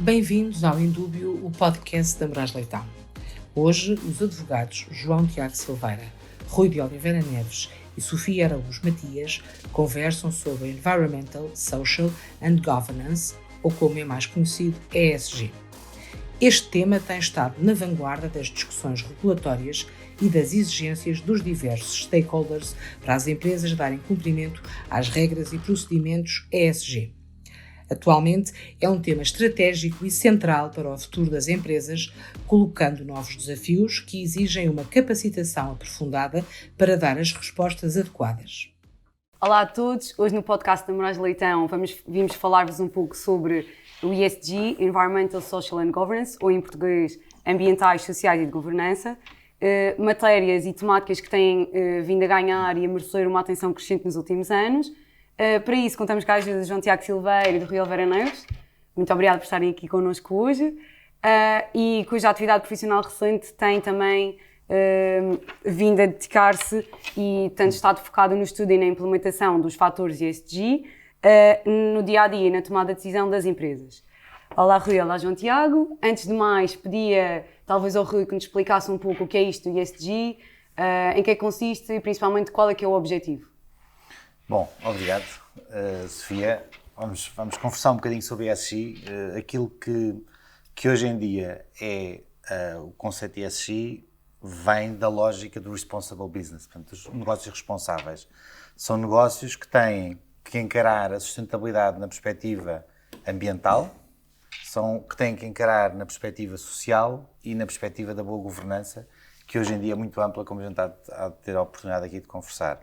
Bem-vindos ao Indúbio, o podcast da Moraes Leitão. Hoje, os advogados João Tiago Silveira, Rui de Oliveira Neves e Sofia Araújo Matias conversam sobre Environmental, Social and Governance, ou como é mais conhecido, ESG. Este tema tem estado na vanguarda das discussões regulatórias e das exigências dos diversos stakeholders para as empresas darem cumprimento às regras e procedimentos ESG. Atualmente é um tema estratégico e central para o futuro das empresas, colocando novos desafios que exigem uma capacitação aprofundada para dar as respostas adequadas. Olá a todos, hoje no podcast da Moraes Leitão vimos falar-vos um pouco sobre o ESG, Environmental, Social and Governance, ou em português, Ambientais, Sociais e de Governança, matérias e temáticas que têm vindo a ganhar e a merecer uma atenção crescente nos últimos anos. Para isso, contamos com a ajuda de João Tiago Silveira e do Rui Oliveira Neves. Muito obrigada por estarem aqui connosco hoje. E cuja atividade profissional recente tem também vindo a dedicar-se e tem estado focado no estudo e na implementação dos fatores ESG no dia-a-dia e na tomada de decisão das empresas. Olá Rui, olá João Tiago. Antes de mais, pedia talvez ao Rui que nos explicasse um pouco o que é isto do ESG, em que consiste e principalmente qual é que é o objetivo. Bom, obrigado, Sofia. Vamos conversar um bocadinho sobre ESG. Aquilo que hoje em dia é o conceito de ESG vem da lógica do responsible business. Portanto, os negócios responsáveis são negócios que têm que encarar a sustentabilidade na perspectiva ambiental, que têm que encarar na perspectiva social e na perspectiva da boa governança, que hoje em dia é muito ampla, como a gente está a ter a oportunidade aqui de conversar.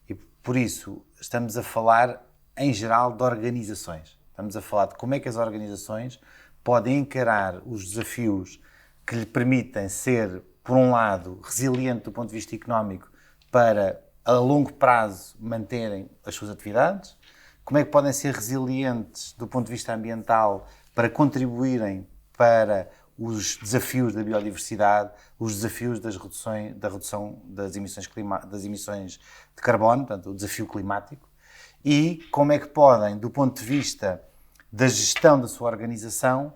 E por isso estamos a falar, em geral, de organizações. Estamos a falar de como é que as organizações podem encarar os desafios que lhe permitem ser, por um lado, resiliente do ponto de vista económico para, a longo prazo, manterem as suas atividades, como é que podem ser resilientes do ponto de vista ambiental para contribuírem para os desafios da biodiversidade, os desafios da redução das emissões de carbono, portanto, o desafio climático, e como é que podem, do ponto de vista da gestão da sua organização,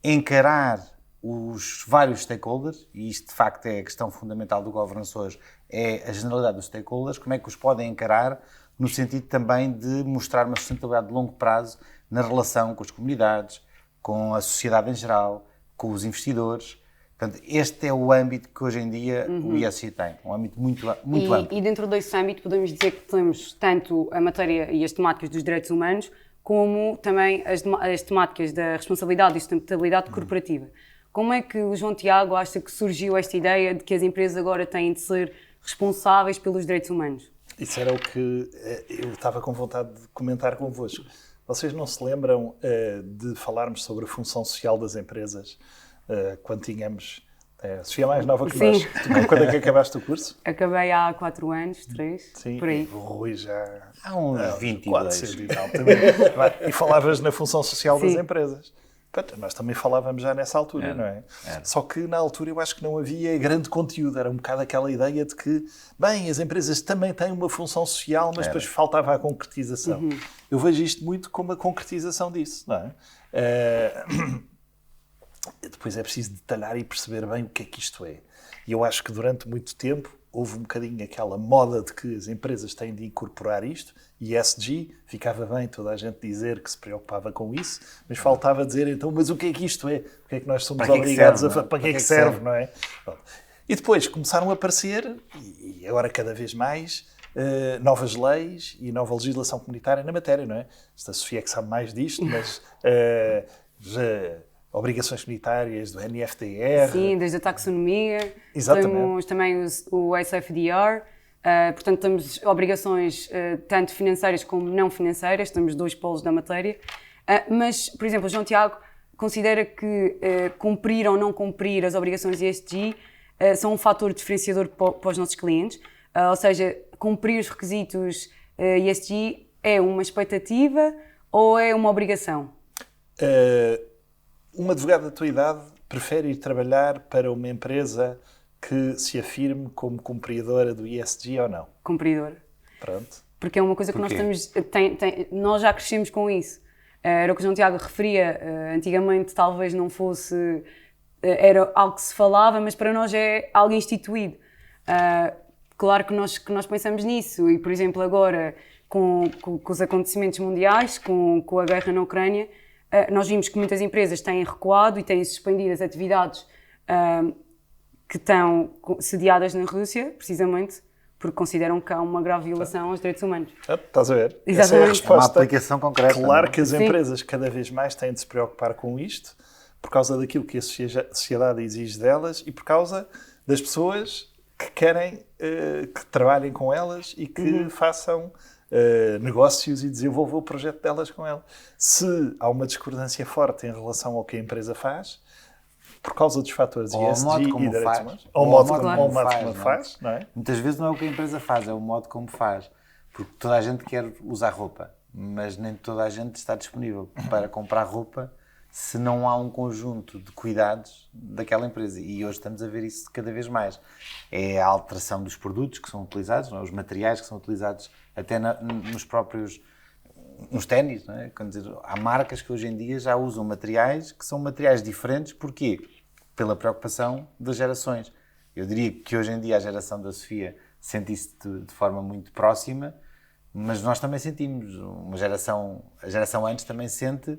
encarar os vários stakeholders, e isto de facto é a questão fundamental do governance hoje, é a generalidade dos stakeholders, como é que os podem encarar no sentido também de mostrar uma sustentabilidade de longo prazo na relação com as comunidades, com a sociedade em geral, com os investidores. Portanto, este é o âmbito que hoje em dia o ESG tem, um âmbito muito amplo. E dentro desse âmbito podemos dizer que temos tanto a matéria e as temáticas dos direitos humanos, como também as temáticas da responsabilidade e sustentabilidade corporativa. Como é que o João Tiago acha que surgiu esta ideia de que as empresas agora têm de ser responsáveis pelos direitos humanos? Isso era o que eu estava com vontade de comentar convosco. Vocês não se lembram de falarmos sobre a função social das empresas quando tínhamos... A Sofia é mais nova que nós. Quando é que acabaste o curso? Acabei há 4 anos, 3, Sim, por aí. O Rui já... Há uns 22. E tal, também. E falavas na função social das empresas. Portanto, nós também falávamos já nessa altura, não é? Só que na altura eu acho que não havia grande conteúdo, era um bocado aquela ideia de que, bem, as empresas também têm uma função social, mas depois faltava a concretização. Eu vejo isto muito como a concretização disso, não é? Depois é preciso detalhar e perceber bem o que é que isto é. E eu acho que durante muito tempo houve um bocadinho aquela moda de que as empresas têm de incorporar isto, e ESG, ficava bem toda a gente dizer que se preocupava com isso, mas faltava dizer então, mas o que é que isto é? O que é que nós somos obrigados a fazer? Para que é que serve, não é? E depois começaram a aparecer, e agora cada vez mais, novas leis e nova legislação comunitária na matéria, não é? Esta Sofia é que sabe mais disto, mas... obrigações comunitárias do NFTR. Sim, desde a taxonomia. Exatamente. Temos também o SFDR. Portanto, temos obrigações tanto financeiras como não financeiras. Temos 2 polos da matéria. Mas, por exemplo, o João Tiago considera que cumprir ou não cumprir as obrigações ESG são um fator diferenciador para os nossos clientes. Ou seja, cumprir os requisitos ESG é uma expectativa ou é uma obrigação? Um advogado da tua idade prefere ir trabalhar para uma empresa que se afirme como cumpridora do ESG ou não? Cumpridora. Pronto. Porque é uma coisa que nós estamos... nós já crescemos com isso. Era o que o João Tiago referia, antigamente talvez não fosse, era algo que se falava, mas para nós é algo instituído. Claro que nós pensamos nisso e, por exemplo, agora com os acontecimentos mundiais, com a guerra na Ucrânia, nós vimos que muitas empresas têm recuado e têm suspendido as atividades que estão sediadas na Rússia, precisamente porque consideram que há uma grave violação aos direitos humanos. Estás a ver? Exatamente. Essa é a resposta. Uma aplicação concreta. Claro que as Sim. empresas cada vez mais têm de se preocupar com isto, por causa daquilo que a sociedade exige delas e por causa das pessoas que querem que trabalhem com elas e que façam negócios e desenvolvam o projeto delas com elas. Se há uma discordância forte em relação ao que a empresa faz, por causa dos fatores Ou ao ESG modo e como direitos faz. humanos, Ou ou ao o modo modo como como faz, não é? Muitas vezes não é o que a empresa faz, é o modo como faz. Porque toda a gente quer usar roupa, mas nem toda a gente está disponível para comprar roupa se não há um conjunto de cuidados daquela empresa. E hoje estamos a ver isso cada vez mais. É a alteração dos produtos que são utilizados, não é? Os materiais que são utilizados até nos próprios... nos ténis, não é? Quer dizer, há marcas que hoje em dia já usam materiais que são materiais diferentes. Porquê? Pela preocupação das gerações. Eu diria que hoje em dia a geração da Sofia sente isso de forma muito próxima, mas nós também sentimos. A geração antes também sente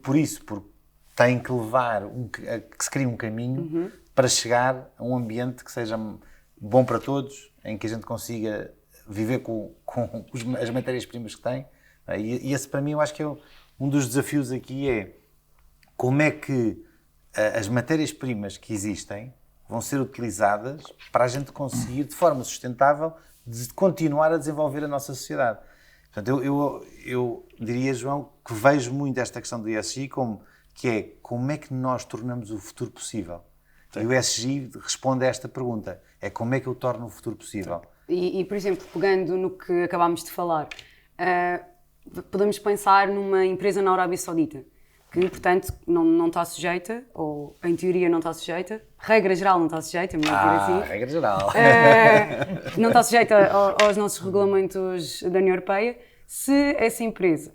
por isso, porque tem que levar, que se crie um caminho para chegar a um ambiente que seja bom para todos, em que a gente consiga viver com as matérias-primas que tem. E esse, para mim, eu acho que é um dos desafios aqui, é como é que as matérias-primas que existem vão ser utilizadas para a gente conseguir, de forma sustentável, de continuar a desenvolver a nossa sociedade. Portanto, eu diria, João, que vejo muito esta questão do ESG como é que nós tornamos o futuro possível. Sim. E o ESG responde a esta pergunta, é como é que eu torno o futuro possível. E por exemplo, pegando no que acabámos de falar, podemos pensar numa empresa na Arábia Saudita, que, portanto, não está sujeita, ou em teoria não está sujeita, regra geral não está sujeita, melhor dizer assim. Regra geral. Não está sujeita aos nossos regulamentos da União Europeia. Se essa empresa,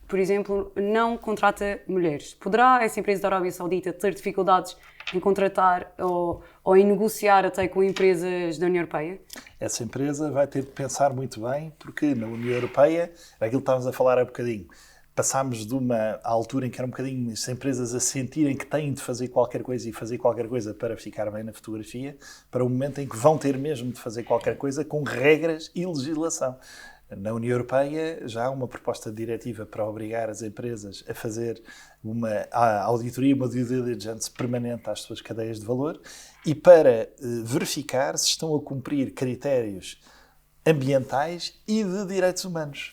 por exemplo, não contrata mulheres, poderá essa empresa da Arábia Saudita ter dificuldades em contratar ou em negociar até com empresas da União Europeia? Essa empresa vai ter de pensar muito bem, porque na União Europeia, aquilo que estávamos a falar há bocadinho, passámos de uma altura em que era um bocadinho as empresas a sentirem que têm de fazer qualquer coisa e fazer qualquer coisa para ficar bem na fotografia, para o momento em que vão ter mesmo de fazer qualquer coisa com regras e legislação. Na União Europeia já há uma proposta de diretiva para obrigar as empresas a fazer uma auditoria, uma due diligence permanente às suas cadeias de valor e para verificar se estão a cumprir critérios ambientais e de direitos humanos.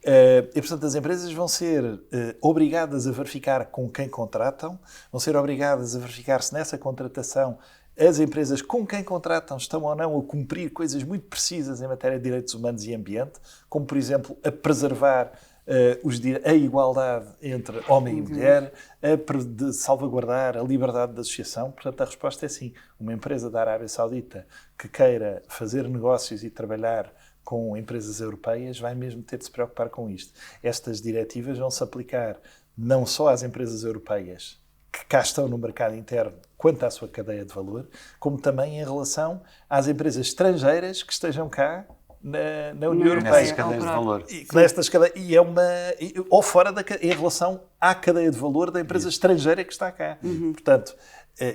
E, portanto, as empresas vão ser obrigadas a verificar com quem contratam, vão ser obrigadas a verificar se nessa contratação as empresas com quem contratam estão ou não a cumprir coisas muito precisas em matéria de direitos humanos e ambiente, como, por exemplo, a preservar a igualdade entre homem e mulher, de salvaguardar a liberdade de associação. Portanto, a resposta é sim. Uma empresa da Arábia Saudita que queira fazer negócios e trabalhar com empresas europeias vai mesmo ter de se preocupar com isto. Estas diretivas vão se aplicar não só às empresas europeias que cá estão no mercado interno quanto à sua cadeia de valor, como também em relação às empresas estrangeiras que estejam cá na União Europeia. Nessas cadeias de valor. Ou fora em relação à cadeia de valor da empresa estrangeira que está cá. Portanto,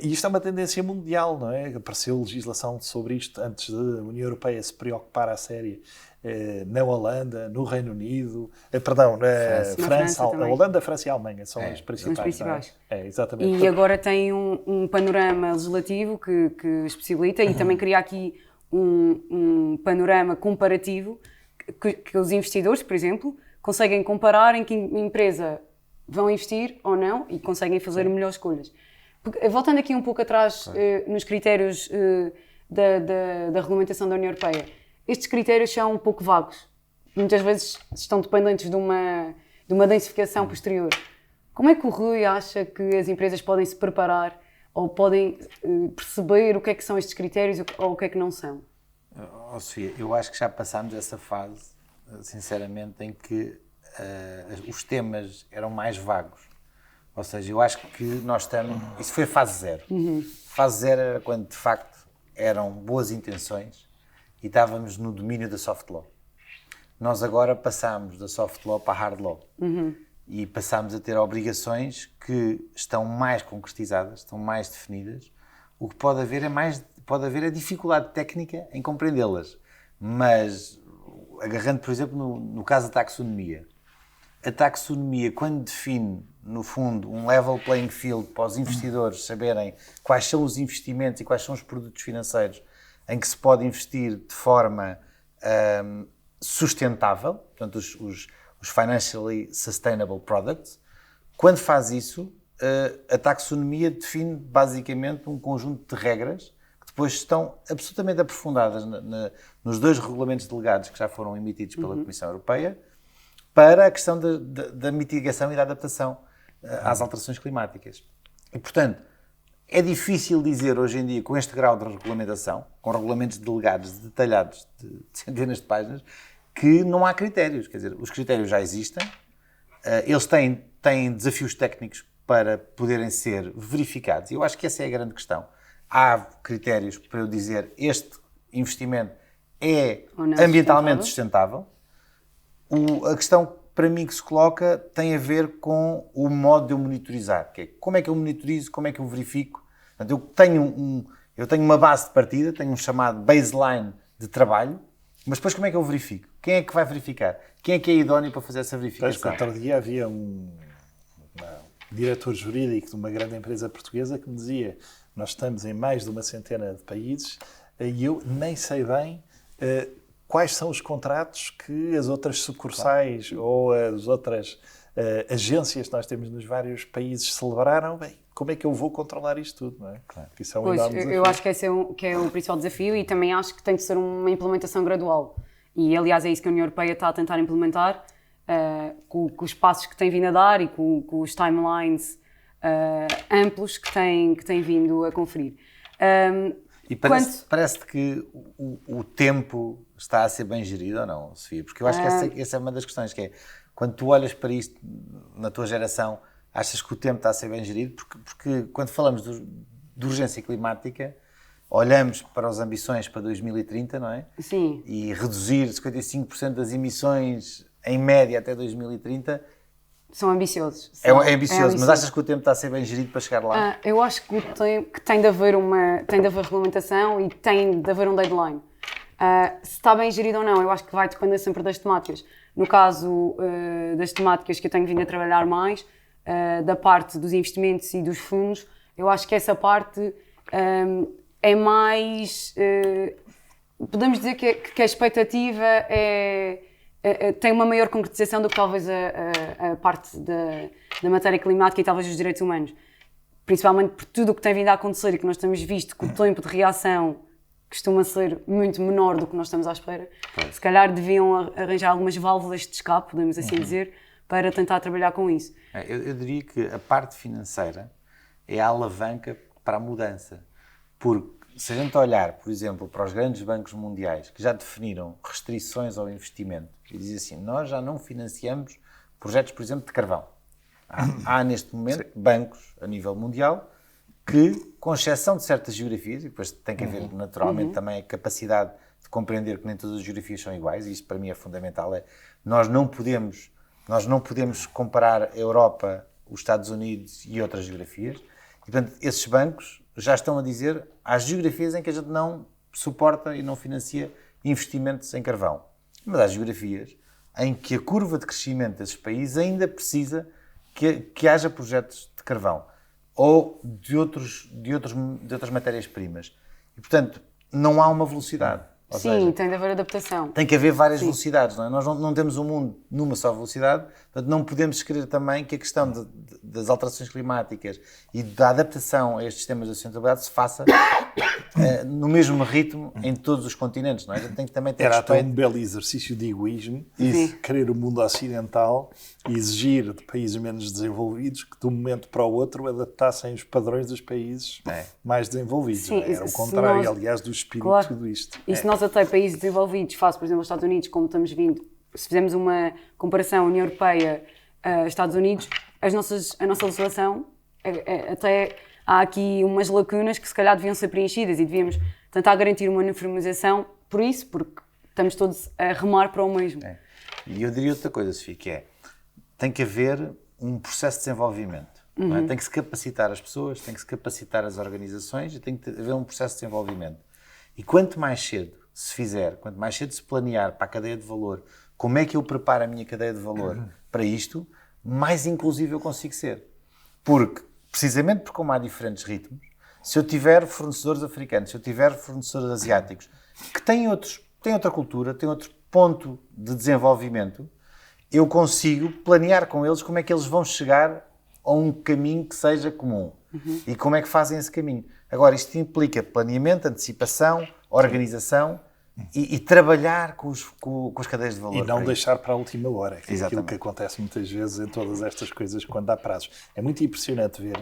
e isto é uma tendência mundial, não é? Apareceu legislação sobre isto antes da União Europeia se preocupar à séria na Holanda, no Reino Unido, na França, a Holanda, a França e a Alemanha são as principais. Exatamente. E agora tem um panorama legislativo que os possibilita e também cria aqui um panorama comparativo que os investidores, por exemplo, conseguem comparar em que empresa vão investir ou não e conseguem fazer melhores escolhas. Voltando aqui um pouco atrás nos critérios da regulamentação da União Europeia, estes critérios são um pouco vagos. Muitas vezes estão dependentes de uma densificação posterior. Como é que o Rui acha que as empresas podem se preparar ou podem perceber o que é que são estes critérios ou o que é que não são? Sofia, eu acho que já passámos essa fase, sinceramente, em que os temas eram mais vagos. Ou seja, eu acho que nós estamos... Isso foi a fase zero. Fase zero era quando, de facto, eram boas intenções e estávamos no domínio da soft law. Nós agora passámos da soft law para a hard law. E passámos a ter obrigações que estão mais concretizadas, estão mais definidas. O que pode haver é dificuldade técnica em compreendê-las. Mas, agarrando, por exemplo, no caso da taxonomia, a taxonomia, quando define, no fundo, um level playing field para os investidores saberem quais são os investimentos e quais são os produtos financeiros em que se pode investir de forma sustentável, portanto, os financially sustainable products, quando faz isso, a taxonomia define basicamente um conjunto de regras que depois estão absolutamente aprofundadas nos 2 regulamentos delegados que já foram emitidos pela Comissão Europeia, para a questão da mitigação e da adaptação às alterações climáticas. E, portanto, é difícil dizer hoje em dia, com este grau de regulamentação, com regulamentos delegados detalhados de centenas de páginas, que não há critérios. Quer dizer, os critérios já existem, eles têm desafios técnicos para poderem ser verificados. E eu acho que essa é a grande questão. Há critérios para eu dizer este investimento é ambientalmente sustentável. A questão, para mim, que se coloca tem a ver com o modo de eu monitorizar. Que é, como é que eu monitorizo, como é que eu verifico? Portanto, eu tenho uma base de partida, tenho um chamado baseline de trabalho, mas depois como é que eu verifico? Quem é que vai verificar? Quem é que é idóneo para fazer essa verificação? Outro dia havia um diretor jurídico de uma grande empresa portuguesa que me dizia: nós estamos em mais de uma centena de países e eu nem sei bem quais são os contratos que as outras sucursais ou as outras agências que nós temos nos vários países celebraram. Bem, como é que eu vou controlar isto tudo? Não é? Claro. Isso é um enorme desafio. Eu acho que esse é o principal desafio, e também acho que tem de ser uma implementação gradual. E, aliás, é isso que a União Europeia está a tentar implementar, com os passos que tem vindo a dar e com os timelines amplos que tem vindo a conferir. E parece-te que o tempo está a ser bem gerido ou não, Sofia? Porque eu acho que essa é uma das questões, que é, quando tu olhas para isto na tua geração, achas que o tempo está a ser bem gerido? Porque quando falamos de urgência climática, olhamos para as ambições para 2030, não é? Sim. E reduzir 55% das emissões em média até 2030... São ambiciosos. É ambicioso, mas achas que o tempo está a ser bem gerido para chegar lá? Eu acho que tem de haver regulamentação e tem de haver um deadline. Se está bem gerido ou não, eu acho que vai depender sempre das temáticas. No caso das temáticas que eu tenho vindo a trabalhar mais, da parte dos investimentos e dos fundos, eu acho que essa parte é mais... podemos dizer que a expectativa tem uma maior concretização do que talvez a parte da matéria climática e talvez dos direitos humanos. Principalmente por tudo o que tem vindo a acontecer e que nós temos visto que o tempo de reação costuma ser muito menor do que nós estamos à espera. Se calhar deviam arranjar algumas válvulas de escape, podemos assim dizer, para tentar trabalhar com isso. Eu diria que a parte financeira é a alavanca para a mudança. Porque se a gente olhar, por exemplo, para os grandes bancos mundiais que já definiram restrições ao investimento e dizem assim, nós já não financiamos projetos, por exemplo, de carvão. Há neste momento bancos a nível mundial que, com exceção de certas geografias, e depois tem que haver naturalmente também a capacidade de compreender que nem todas as geografias são iguais, e isto para mim é fundamental, nós não podemos comparar a Europa, os Estados Unidos e outras geografias, e portanto esses bancos já estão a dizer às geografias em que a gente não suporta e não financia investimentos em carvão. Mas há geografias em que a curva de crescimento desses países ainda precisa que haja projetos de carvão ou de outras matérias-primas. E, portanto, não há uma velocidade. Ou seja, tem de haver adaptação. Tem que haver várias velocidades, não é? Nós não temos um mundo numa só velocidade, portanto não podemos esquecer também que a questão das alterações climáticas e da adaptação a estes sistemas de sustentabilidade se faça no mesmo ritmo em todos os continentes, não é? A gente tem que também ter Era respeito. até um belo exercício de egoísmo, querer o mundo ocidental e exigir de países menos desenvolvidos que de um momento para o outro adaptassem os padrões dos países mais desenvolvidos. Sim, era o contrário, aliás, do espírito de tudo isto. E se nós até países desenvolvidos, face, por exemplo, os Estados Unidos, como estamos vindo se fizermos uma comparação União Europeia, Estados Unidos, a nossa legislação, até há aqui umas lacunas que se calhar deviam ser preenchidas e devíamos tentar garantir uma uniformização por isso, porque estamos todos a remar para o mesmo. E eu diria outra coisa, Sofia, que tem que haver um processo de desenvolvimento. Não é? Tem que se capacitar as pessoas, tem que se capacitar as organizações e tem que haver um processo de desenvolvimento. E quanto mais cedo se fizer, quanto mais cedo se planear para a cadeia de valor, como é que eu preparo a minha cadeia de valor para isto, mais inclusivo eu consigo ser. Porque, precisamente porque como há diferentes ritmos, se eu tiver fornecedores africanos, se eu tiver fornecedores asiáticos, que têm outra cultura, têm outro ponto de desenvolvimento, eu consigo planear com eles como é que eles vão chegar a um caminho que seja comum. E como é que fazem esse caminho. Agora, isto implica planeamento, antecipação, organização e trabalhar com as cadeias de valor. E não deixar para a última hora, que é aquilo Exatamente. que acontece muitas vezes em todas estas coisas quando há prazos. É muito impressionante ver,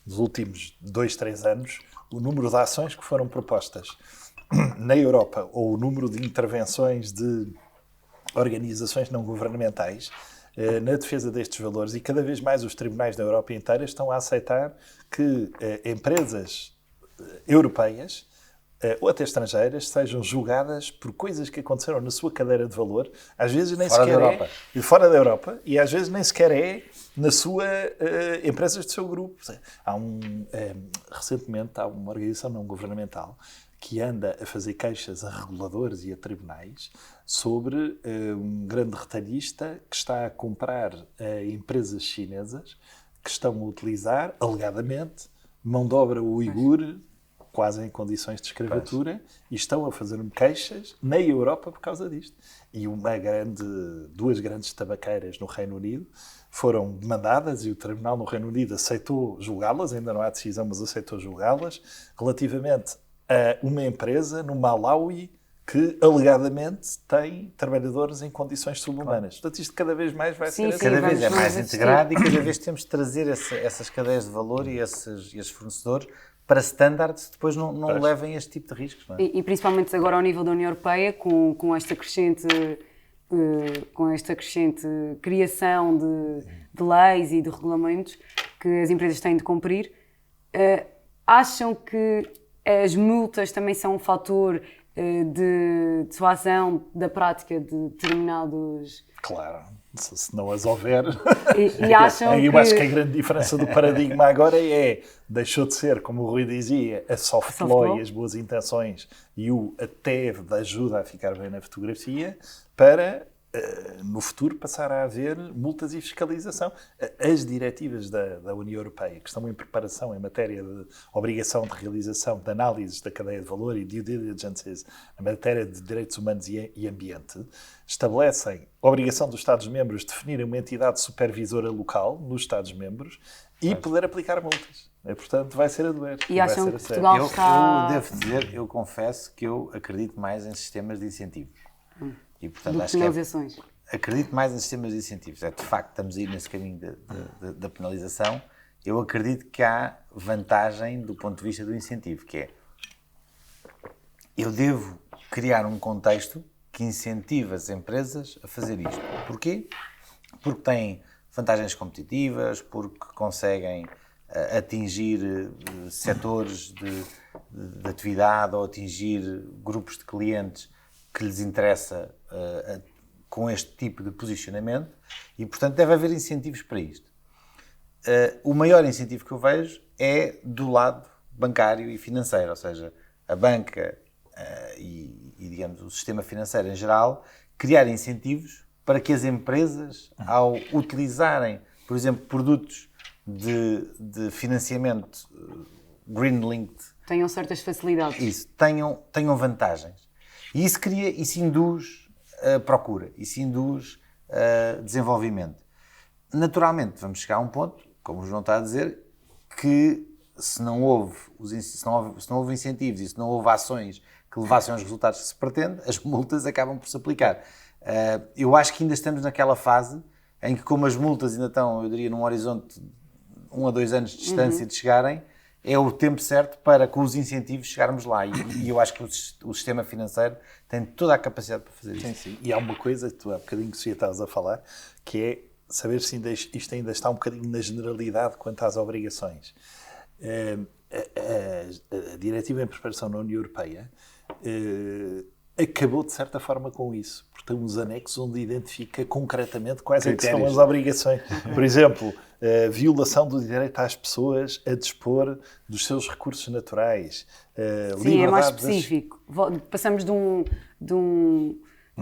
nos últimos 2, 3 anos, o número de ações que foram propostas na Europa, ou o número de intervenções de organizações não governamentais na defesa destes valores, e cada vez mais os tribunais da Europa inteira estão a aceitar que empresas europeias ou até estrangeiras sejam julgadas por coisas que aconteceram na sua cadeira de valor, às vezes nem Fora sequer da Europa. fora da Europa, e às vezes nem sequer é na sua empresas do seu grupo. Recentemente há uma organização não governamental que anda a fazer queixas a reguladores e a tribunais sobre um grande retalhista que está a comprar empresas chinesas que estão a utilizar, alegadamente, mão de obra uigur, quase em condições de escravatura, e estão a fazer-me queixas na Europa por causa disto. E duas grandes tabaqueiras no Reino Unido foram demandadas e o tribunal no Reino Unido aceitou julgá-las, ainda não há decisão, mas aceitou julgá-las, relativamente a uma empresa no Malawi que alegadamente tem trabalhadores em condições subhumanas. Portanto, isto cada vez mais vai ser assim. Cada vez é vamos mais assistir. integrado e cada vez temos de trazer essas cadeias de valor e esses fornecedores para standards que depois não levem este tipo de riscos. Não é? E principalmente agora ao nível da União Europeia, com esta crescente criação de leis e de regulamentos que as empresas têm de cumprir, acham que as multas também são um fator de dissuasão da prática de determinados... Claro, se não as houver... E acham Eu que... acho que a grande diferença do paradigma agora deixou de ser, como o Rui dizia, a soft law e as boas intenções e o até da ajuda a ficar bem na fotografia, para, no futuro, passar a haver multas e fiscalização. As diretivas da União Europeia, que estão em preparação em matéria de obrigação de realização de análises da cadeia de valor e due diligences na matéria de direitos humanos e ambiente, estabelecem a obrigação dos Estados-membros de definirem uma entidade supervisora local nos Estados-membros e poder aplicar multas. Portanto, vai ser a doer. E acham vai que ser a sério. Portugal Eu está... devo dizer, eu confesso que eu acredito mais em sistemas de incentivos. E, portanto, de acho que penalizações. acredito mais em sistemas de incentivos. De facto, estamos a ir nesse caminho da penalização. Eu acredito que há vantagem do ponto de vista do incentivo, que é eu devo criar um contexto que incentive as empresas a fazer isto. Porquê? Porque têm vantagens competitivas, porque conseguem atingir setores de atividade ou atingir grupos de clientes que lhes interessa com este tipo de posicionamento e, portanto, deve haver incentivos para isto. O maior incentivo que eu vejo é do lado bancário e financeiro, ou seja, a banca e, digamos, o sistema financeiro em geral, criar incentivos para que as empresas, ao utilizarem, por exemplo, produtos de financiamento green-linked, Tenham certas facilidades. isso, tenham vantagens. E isso induz procura, isso induz desenvolvimento. Naturalmente, vamos chegar a um ponto, como o João está a dizer, que se não houve incentivos e se não houve ações que levassem aos resultados que se pretende, as multas acabam por se aplicar. Eu acho que ainda estamos naquela fase em que, como as multas ainda estão, eu diria, num horizonte de 1 a 2 anos de distância de chegarem, é o tempo certo para, com os incentivos, chegarmos lá. E eu acho que o sistema financeiro tem toda a capacidade para fazer isso. Sim. E há uma coisa que tu há bocadinho que estavas a falar, que é saber se isto ainda está um bocadinho na generalidade quanto às obrigações. A Diretiva em Preparação na União Europeia acabou, de certa forma, com isso. Porque tem uns anexos onde identifica concretamente quais é que são as obrigações. Por exemplo, a violação do direito às pessoas a dispor dos seus recursos naturais. Sim, é mais específico. Passamos de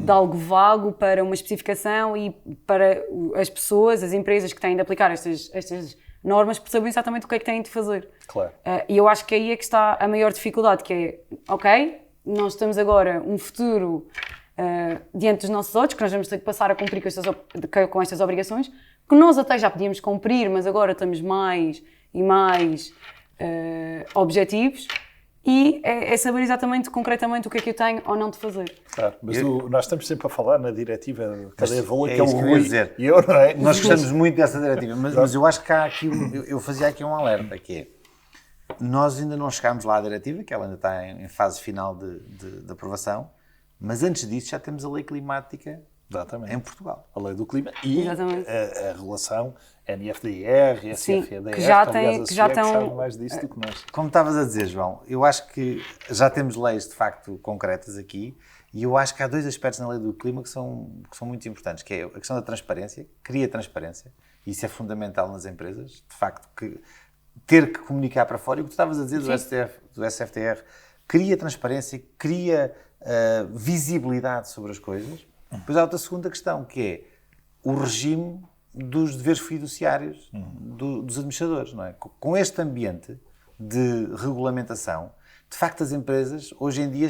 algo vago para uma especificação e para as pessoas, as empresas que têm de aplicar estas normas, percebem exatamente o que é que têm de fazer. Claro. E eu acho que aí é que está a maior dificuldade, que é, ok, nós temos agora um futuro diante dos nossos olhos, que nós vamos ter que passar a cumprir com estas obrigações, que nós até já podíamos cumprir, mas agora estamos mais e mais objetivos, e é saber exatamente, concretamente, o que é que eu tenho ou não de fazer. Claro, mas nós estamos sempre a falar na diretiva de cadeia de valor, é que é o isso que eu ia Rui dizer. e eu, não é? Nós gostamos muito dessa diretiva, mas eu acho que há aqui eu fazia aqui um alerta, que é, nós ainda não chegámos lá à diretiva, que ela ainda está em fase final de aprovação, mas antes disso já temos a lei climática em Portugal. A lei do clima e a relação NFDR, SFDR, que já estão mais disso do que nós. Como estavas a dizer, João, eu acho que já temos leis de facto concretas aqui e eu acho que há dois aspectos na lei do clima que são muito importantes, que é a questão da transparência, cria transparência, e isso é fundamental nas empresas, de facto, que ter que comunicar para fora, e o que tu estavas a dizer do SFDR, cria transparência, cria visibilidade sobre as coisas. Depois há outra segunda questão, que é o regime dos deveres fiduciários dos administradores, não é? Com este ambiente de regulamentação, de facto as empresas hoje em dia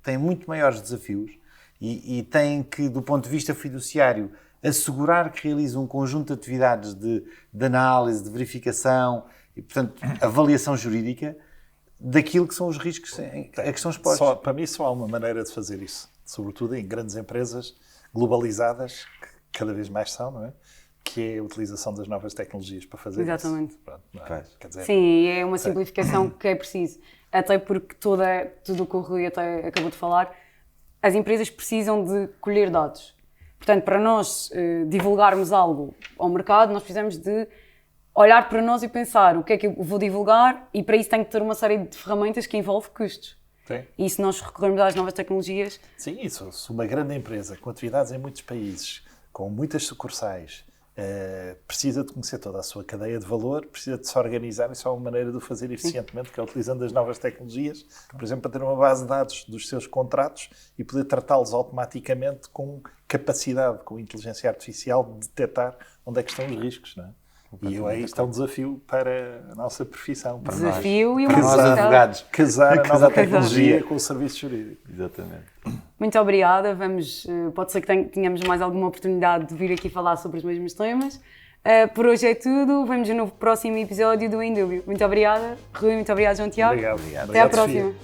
têm muito maiores desafios e têm que, do ponto de vista fiduciário, assegurar que realizam um conjunto de atividades de análise, de verificação e, portanto, avaliação jurídica daquilo que são os riscos a que estão expostos. Para mim só há uma maneira de fazer isso, sobretudo em grandes empresas globalizadas, que cada vez mais são, não é? Que é a utilização das novas tecnologias para fazer Exatamente. Isso. Pronto, quer dizer, sim, é uma simplificação que é preciso. Até porque tudo o que o Rui até acabou de falar, as empresas precisam de colher dados. Portanto, para nós divulgarmos algo ao mercado, nós precisamos de olhar para nós e pensar o que é que eu vou divulgar, e para isso tem que ter uma série de ferramentas que envolve custos. Sim. E se nós recorrermos às novas tecnologias... Sim, isso. Se uma grande empresa com atividades em muitos países, com muitas sucursais, precisa de conhecer toda a sua cadeia de valor, precisa de se organizar, e só há uma maneira de o fazer eficientemente, que é utilizando as novas tecnologias, por exemplo, para ter uma base de dados dos seus contratos e poder tratá-los automaticamente com capacidade, com inteligência artificial, de detectar onde é que estão os riscos, não é? E isto é um desafio para a nossa profissão. Para desafio e uma nós advogados. Casar a nova tecnologia com o serviço jurídico. Exatamente. Muito obrigada. Pode ser que tenhamos mais alguma oportunidade de vir aqui falar sobre os mesmos temas. Por hoje é tudo. Vemos no próximo episódio do Indúbio. Muito obrigada, Rui. Muito obrigada, João Tiago. Obrigado. Até à próxima.